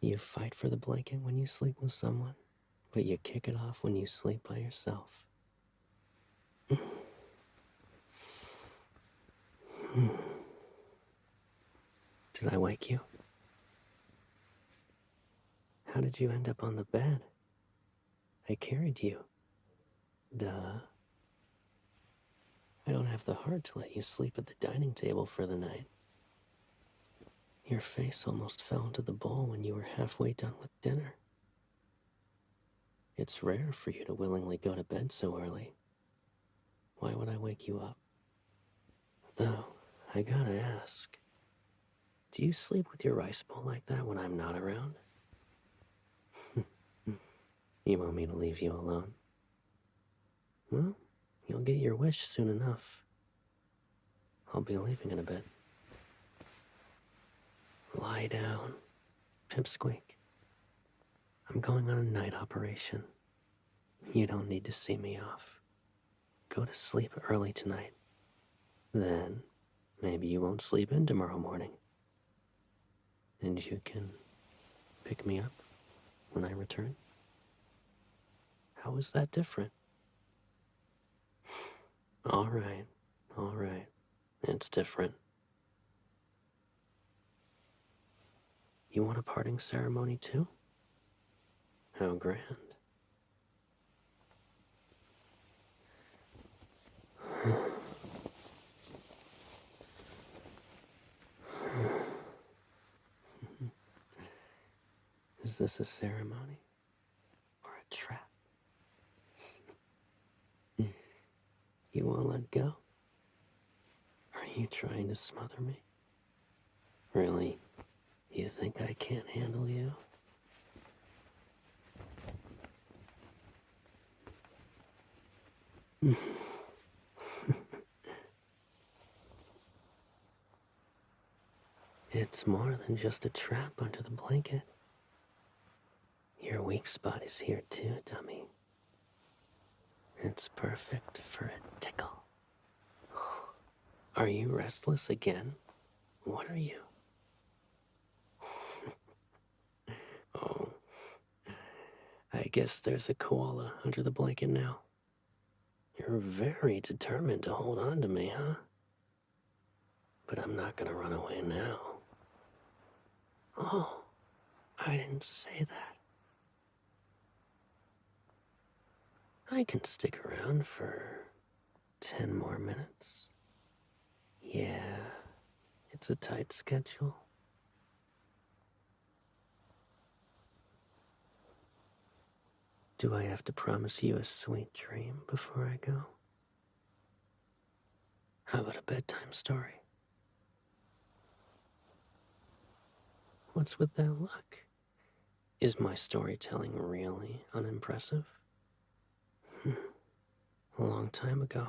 You fight for the blanket when you sleep with someone, but you kick it off when you sleep by yourself. Did I wake you? How did you end up on the bed? I carried you. Duh. I don't have the heart to let you sleep at the dining table for the night. Your face almost fell into the bowl when you were halfway done with dinner. It's rare for you to willingly go to bed so early. Why would I wake you up? Though, I gotta ask, do you sleep with your rice bowl like that when I'm not around? You want me to leave you alone? Well, you'll get your wish soon enough. I'll be leaving in a bit. Lie down, Pipsqueak. I'm going on a night operation. You don't need to see me off. Go to sleep early tonight. Then, maybe you won't sleep in tomorrow morning. And you can pick me up when I return. How is that different? All right. It's different. You want a parting ceremony too? How grand. Is this a ceremony or a trap? You won't let go? Are you trying to smother me? Really? You think I can't handle you? It's more than just a trap under the blanket. Your weak spot is here too, dummy. It's perfect for a tickle. Are you restless again? What are you? Oh, I guess there's a koala under the blanket now. You're very determined to hold on to me, huh? But I'm not gonna run away now. Oh, I didn't say that. I can stick around for 10 more minutes. Yeah, it's a tight schedule. Do I have to promise you a sweet dream before I go? How about a bedtime story? What's with that look? Is my storytelling really unimpressive? A long time ago,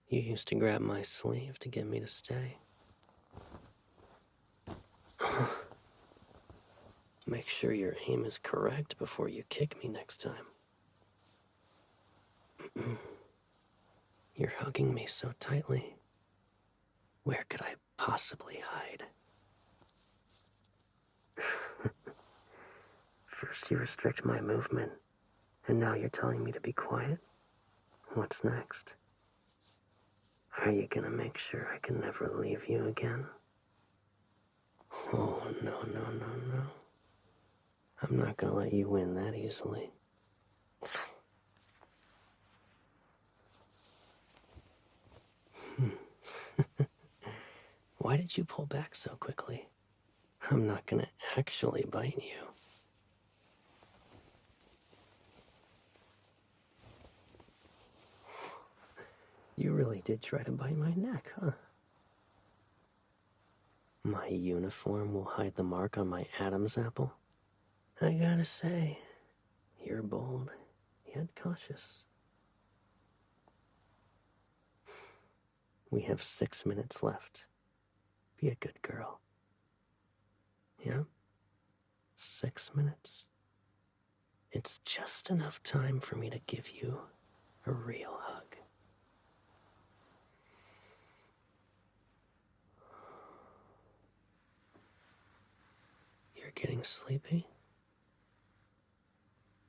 you used to grab my sleeve to get me to stay. Make sure your aim is correct before you kick me next time. You're hugging me so tightly. Where could I possibly hide? First you restrict my movement, and now you're telling me to be quiet? What's next? Are you gonna make sure I can never leave you again? Oh, no. I'm not gonna let you win that easily. Why did you pull back so quickly? I'm not gonna actually bite you. You really did try to bite my neck, huh? My uniform will hide the mark on my Adam's apple. I gotta say, you're bold, yet cautious. We have 6 minutes left. Be a good girl. Yeah? 6 minutes. It's just enough time for me to give you a real hug. getting sleepy?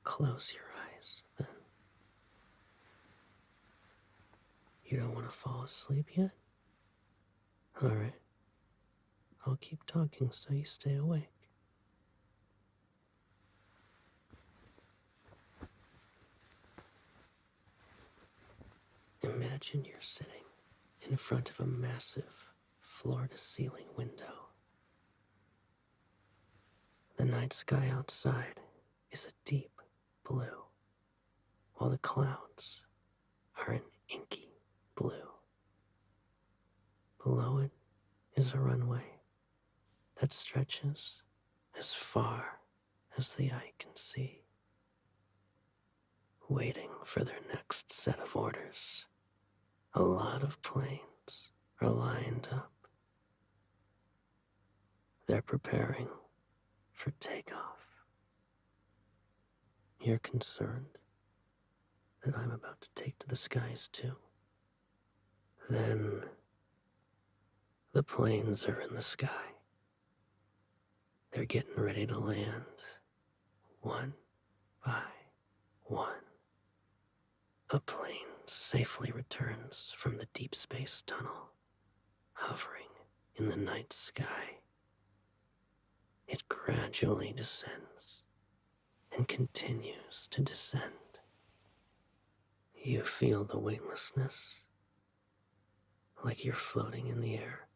Close your eyes, then. You don't want to fall asleep yet? Alright. I'll keep talking so you stay awake. Imagine you're sitting in front of a massive floor-to-ceiling window. The night sky outside is a deep blue, while the clouds are an inky blue. Below it is a runway that stretches as far as the eye can see, waiting for their next set of orders. A lot of planes are lined up. They're preparing for takeoff. You're concerned that I'm about to take to the skies too. Then the planes are in the sky. They're getting ready to land, one by one. A plane safely returns from the deep space tunnel, hovering in the night sky. It gradually descends and continues to descend. You feel the weightlessness, like you're floating in the air.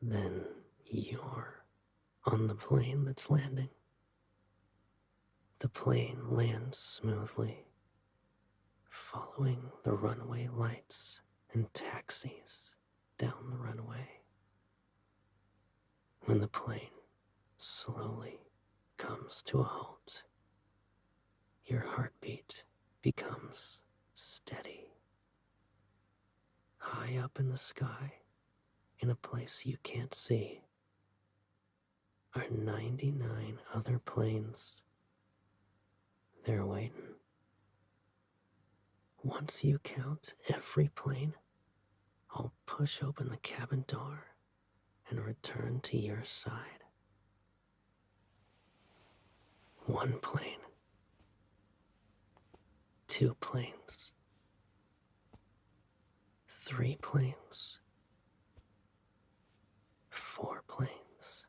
Then you're on the plane that's landing. The plane lands smoothly, following the runway lights and taxis down the runway. When the plane slowly comes to a halt, your heartbeat becomes steady. High up in the sky, in a place you can't see, are 99 other planes. They're waiting. Once you count every plane, I'll push open the cabin door and return to your side. 1 plane. 2 planes. 3 planes. 4 planes.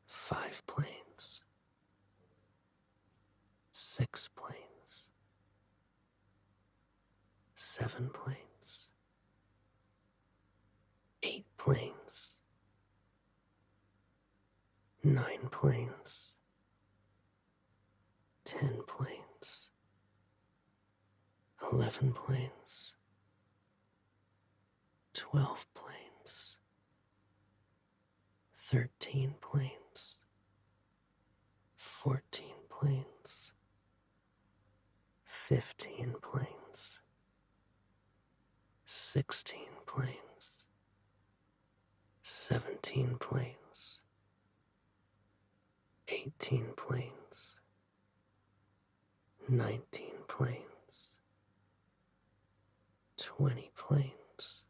5 planes. 6 planes. 7 planes. 8 planes. 9 planes. 10 planes. 11 planes. 12 planes. 13 planes. 14 planes. 15 planes. 16 planes. 17 planes. 18 planes. 19 planes. 20 planes.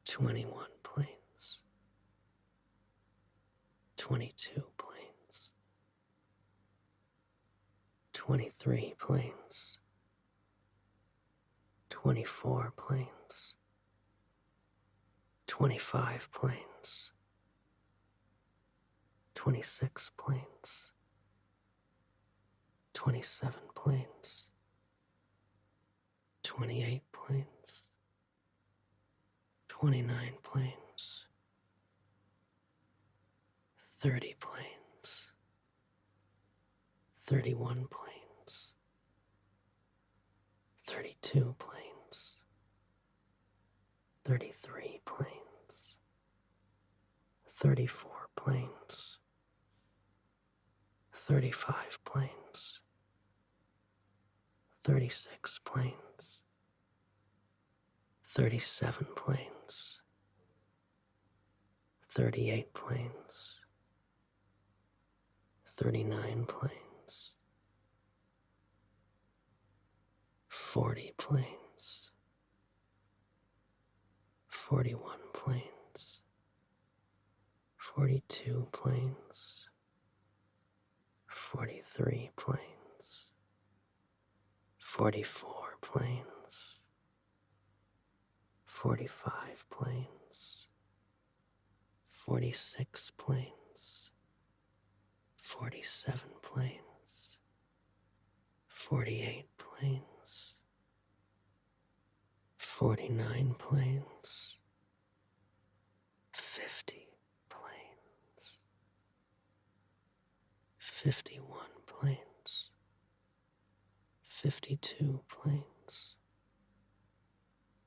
21 planes. 22 planes. 23 planes. 24 planes. 25 planes. 26 planes. 27 planes. 28 planes. 29 planes. 30 planes. 31 planes. 32 planes. 33 planes. 34 planes. 35 planes. 36 planes. 37 planes. 38 planes. 39 planes. 40 planes. 41 planes. 42 planes, 43 planes, 44 planes, 45 planes, 46 planes, 47 planes, 48 planes, 49 planes, 50 planes, 51 planes, 52 planes,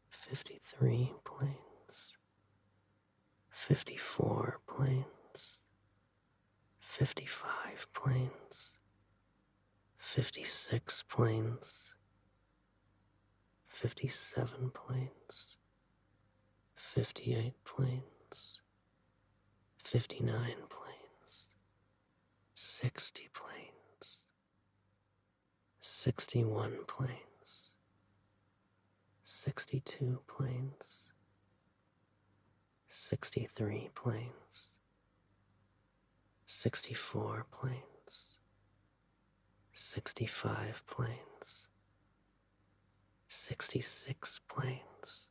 53 planes, 54 planes, 55 planes, 56 planes, 57 planes, 58 planes, 59 planes, 60 planes, 61 planes, 62 planes, 63 planes, 64 planes, 65 planes, 66 planes,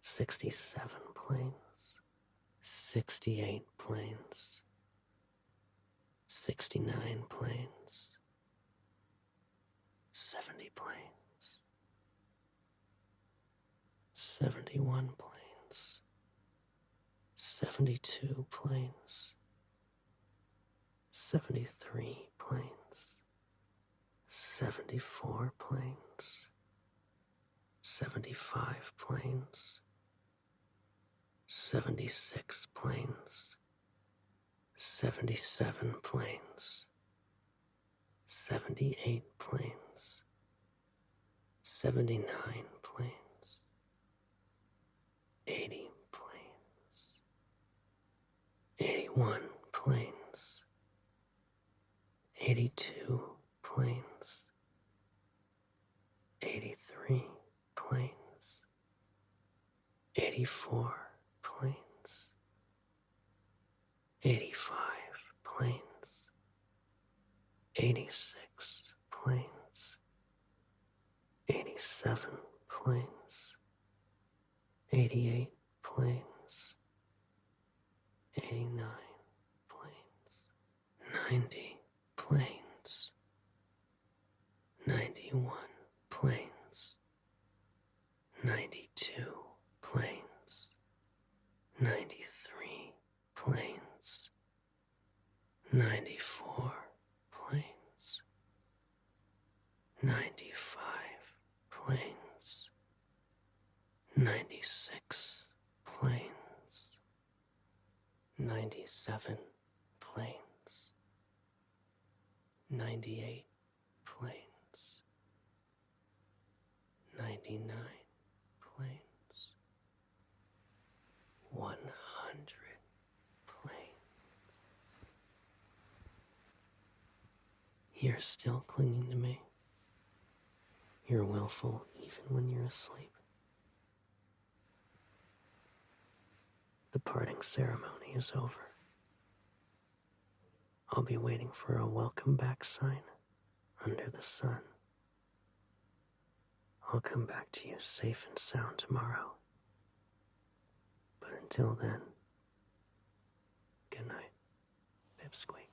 67 planes, 68 planes, 69 planes, 70 planes, 71 planes, 72 planes, 73 planes, 74 planes, 75 planes, 76 planes, 77 planes, 78 planes, 79 planes, 80 planes, 81 planes, 82 planes, 83 planes, 84 planes, 85 planes, 86 planes, 87 planes, 88 planes, 89 planes, 90 planes, 91 planes, 92 planes, 93 planes, 94 planes, 95 planes, 96 planes, 97 planes, 98 planes, 99 planes, 100 planes. You're still clinging to me. You're willful even when you're asleep. The parting ceremony is over. I'll be waiting for a welcome back sign under the sun. I'll come back to you safe and sound tomorrow. But until then, good night, Pipsqueak.